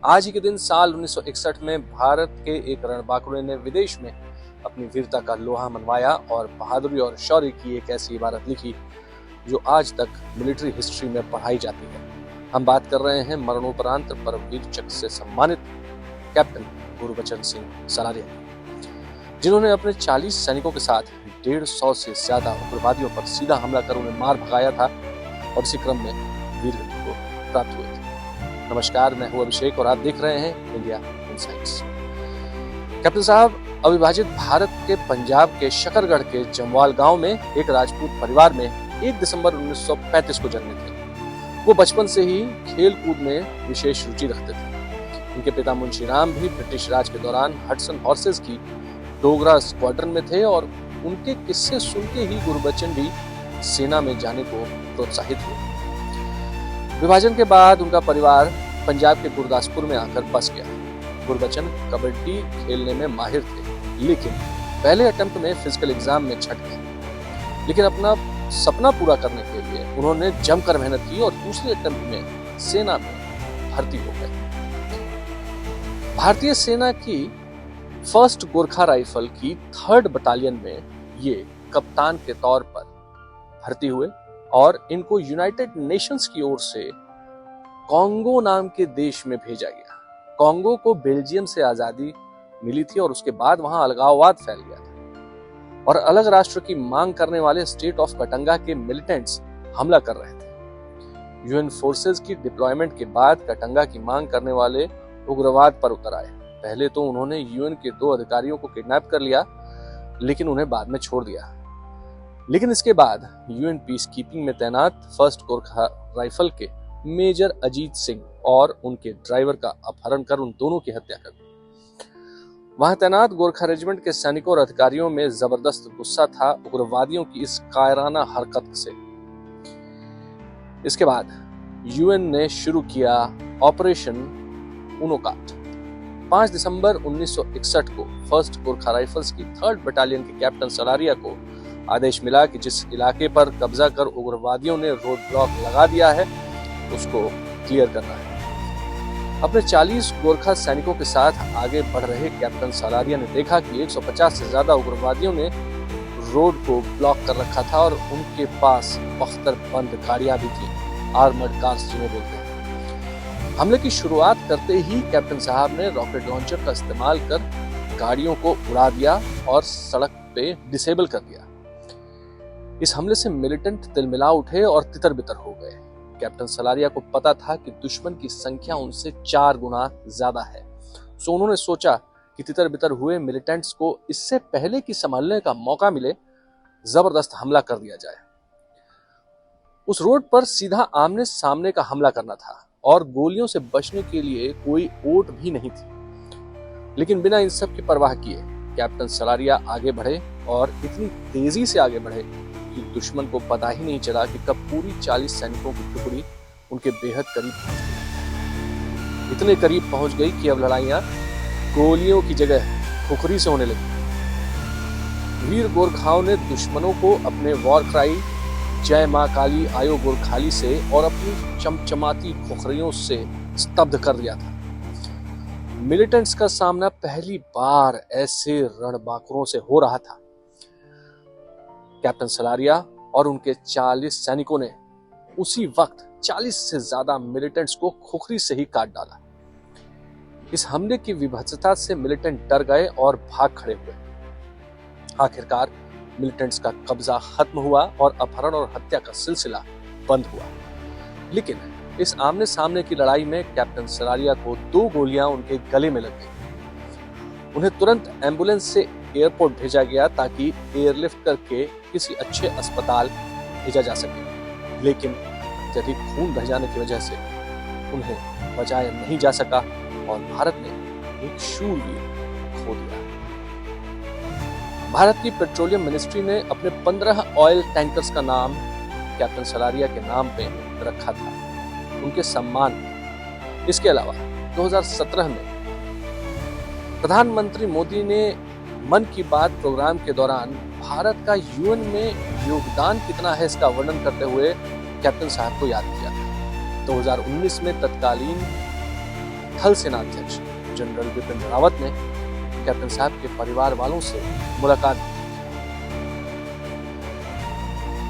आज ही के दिन साल 1961 में भारत के एक रणबांकुरे ने विदेश में अपनी वीरता का लोहा मनवाया और बहादुरी और शौर्य की एक ऐसी इबारत लिखी जो आज तक मिलिट्री हिस्ट्री में पढ़ाई जाती है। हम बात कर रहे हैं मरणोपरांत परमवीर चक्र से सम्मानित कैप्टन गुरबचन सिंह सलारिया, जिन्होंने अपने 40 सैनिकों के साथ 150 से ज्यादा उग्रवादियों पर सीधा हमला कर उन्हें मार भगाया था और इसी क्रम में वीर गति को प्राप्त हुए थे। नमस्कार, मैं हूं अभिषेक और आप देख रहे हैं इंडिया इनसाइट्स। कैप्टन साहब अविभाजित भारत के पंजाब के शकरगढ़ के जमवाल गांव में एक राजपूत परिवार में 1 दिसंबर 1935 को जन्मे थे। वो बचपन से ही खेल कूद में विशेष रुचि रखते थे। उनके पिता मुंशी राम भी ब्रिटिश राज के दौरान हडसन हॉर्सेस की डोगरा स्क्वाड्रन में थे और उनके किस्से सुन के ही गुरबचन भी सेना में जाने को प्रोत्साहित हुए। विभाजन के बाद उनका परिवार पंजाब के गुरदासपुर में आकर बस गया। गुरबचन कबड्डी खेलने में माहिर थे, लेकिन पहले अटेम्प्ट में फिजिकल एग्जाम में छट गए। लेकिन अपना सपना पूरा करने के लिए उन्होंने जमकर मेहनत की और दूसरे अटेम्प्ट में सेना में भर्ती हो गए। भारतीय सेना की 1st गोरखा राइफल की 3rd बटालियन में ये कप्तान के तौर पर भर्ती हुए और इनको यूनाइटेड नेशंस की ओर से कॉन्गो नाम के देश में भेजा गया। कॉन्गो को बेल्जियम से आजादी मिली थी और उसके बाद वहां अलगाववाद फैल गया था और अलग राष्ट्र की मांग करने वाले स्टेट ऑफ कटंगा के मिलिटेंट्स हमला कर रहे थे। यूएन फोर्सेस की डिप्लॉयमेंट के बाद कटंगा की मांग करने वाले उग्रवाद पर उतर आए। पहले तो उन्होंने यूएन के 2 अधिकारियों को किडनैप कर लिया, लेकिन उन्हें बाद में छोड़ दिया। लेकिन इसके बाद यूएन पीस कीपिंग में तैनात 1st गोरखा राइफल के मेजर अजीत सिंह और उनके ड्राइवर का अपहरण कर उन दोनों की हत्या कर दी। वहां तैनात गोरखा रेजिमेंट के सैनिकों और अधिकारियों में जबरदस्त गुस्सा था उग्रवादियों की इस कायराना हरकत से। इसके बाद यूएन ने शुरू किया ऑपरेशन उनोकाट। 5 दिसंबर 1961 को 1st गोरखा राइफल्स की 3rd बटालियन के कैप्टन सलारिया को आदेश मिला कि जिस इलाके पर कब्जा कर उग्रवादियों ने रोड ब्लॉक लगा दिया है उसको क्लियर करना है। अपने 40 गोरखा सैनिकों के साथ आगे बढ़ रहे कैप्टन सलारिया ने देखा कि 150 से ज्यादा उग्रवादियों ने रोड को ब्लॉक कर रखा था और उनके पास बख्तरबंद गाड़ियां भी थी, आर्मर्ड कार्स जिन्हें बोलते हैं। हमले की शुरुआत करते ही कैप्टन साहब ने रॉकेट लॉन्चर का इस्तेमाल कर गाड़ियों को उड़ा दिया और सड़क पे डिसेबल कर दिया। इस हमले से मिलिटेंट तिलमिला उठे और तितर बितर हो गए। कैप्टन सलारिया को पता था कि दुश्मन की संख्या उनसे 4 गुना ज्यादा है, सो उन्होंने सोचा कि तितर बितर हुए मिलिटेंट्स को इससे पहले कि संभलने का मौका मिले, जबरदस्त हमला कर दिया जाए। उस रोड पर सीधा आमने सामने का हमला करना था और गोलियों से बचने के लिए कोई ओट भी नहीं थी। लेकिन बिना इन सब की परवाह किए कैप्टन सलारिया आगे बढ़े और इतनी तेजी से आगे बढ़े कि दुश्मन को पता ही नहीं चला कि कब पूरी 40 सैनिकों की टुकड़ी उनके बेहद करीब पहुंच गई। इतने करीब पहुंच गई कि अब लड़ाइयां गोलियों की जगह खुखरी से होने लगी। वीर गोरखाओं ने दुश्मनों को अपने वॉर क्राई जय मां काली आयो गोरखाली से और अपनी चमचमाती खुखरियों से स्तब्ध कर दिया था। मिलिटेंट्स का सामना पहली बार ऐसे रणबांकुरों से हो रहा था। कैप्टन सलारिया और उनके 40 सैनिकों ने उसी वक्त 40 से ज्यादा मिलिटेंट्स को खुखरी से ही काट डाला। इस हमले की विभत्सता से मिलिटेंट डर गए और भाग खड़े हुए। आखिरकार मिलिटेंट्स का कब्जा खत्म हुआ और अपहरण और हत्या का सिलसिला बंद हुआ। लेकिन इस आमने सामने की लड़ाई में कैप्टन सलारिया को 2 गोलियां उनके गले में लग गई। उन्हें तुरंत एम्बुलेंस से एयरपोर्ट भेजा गया ताकि एयरलिफ्ट करके किसी अच्छे अस्पताल भेजा जा सके, लेकिन अत्यधिक खून बह जाने की वजह से उन्हें बचाया नहीं जा सका और भारत ने एक शूरवीर खो दिया। भारत की पेट्रोलियम मिनिस्ट्री ने अपने 15 ऑयल टैंकर्स का नाम कैप्टन सलारिया के नाम पे रखा था, उनके सम्मान में। इसके अलावा 2017 में प्रधानमंत्री मोदी ने मन की बात प्रोग्राम के दौरान भारत का यूएन में योगदान कितना है इसका वर्णन करते हुए कैप्टन साहब को याद किया था। 2019 में तत्कालीन थल सेनाध्यक्ष जनरल बिपिन रावत ने कैप्टन साहब के परिवार वालों से मुलाकात की।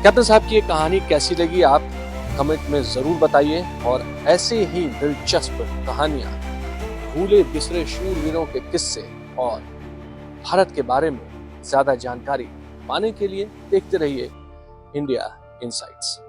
कैप्टन साहब की ये कहानी कैसी लगी आप कमेंट में जरूर बताइए, और ऐसे ही दिलचस्प कहानियां, भूले बिसरे शूरवीरों के किस्से और भारत के बारे में ज्यादा जानकारी पाने के लिए देखते रहिए इंडिया इनसाइट्स।